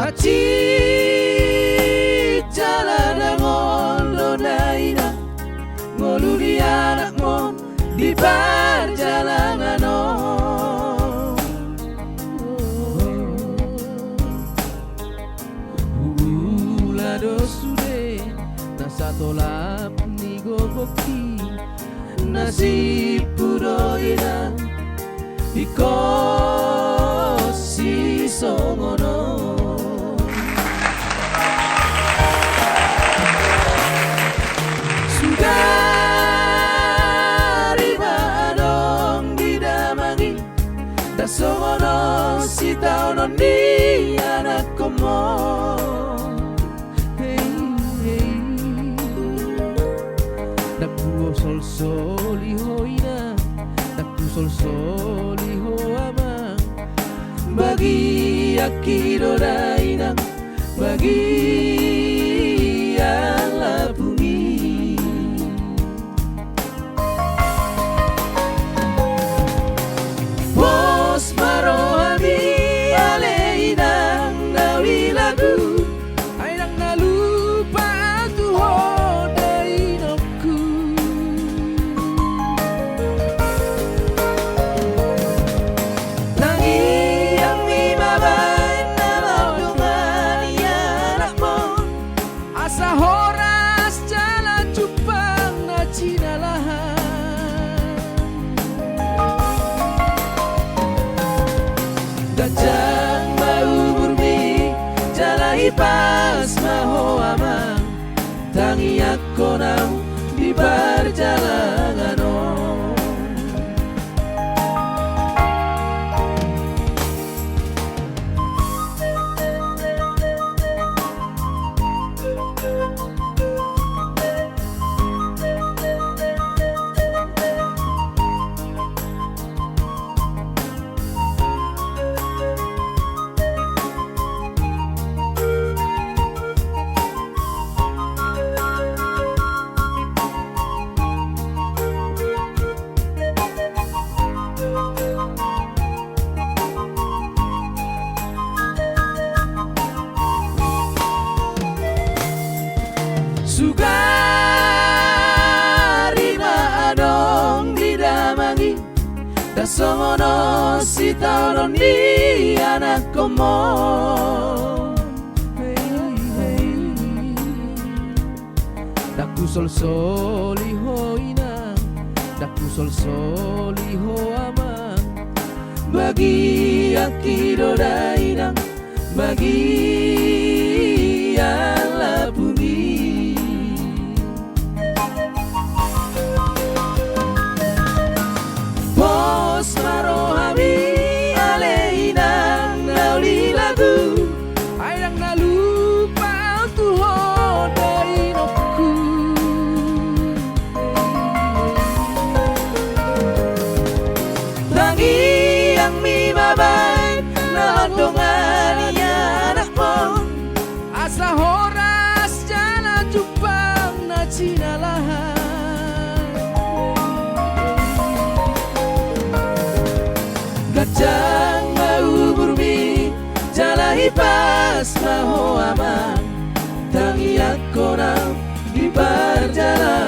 Hachi jalan ngondo naina ngoluri anakmu di perjalanan ulado sude nasatolap ni gogoki nasi puroina iko si songono. Songono si taono ni anakku mo. Hey, hey. Daku sol soli hoina, daku sol soli ho ama. Bagi akiro daina, bagi ala bumi. Gajang mau burmi jalai pas maho amang tangi aku nau di perjalanan Sugari maadong didamangi dasongono si taono ni anakku mo. Hey, hey. Daku sol soli hoina, daku sol soli ho ama. Bagi akiro daina, bagi ala bumi. Asa horas jalan jupang na cinalahan Gajang mau burmi jalai pas maho aman tangi aku nang di perjalanan.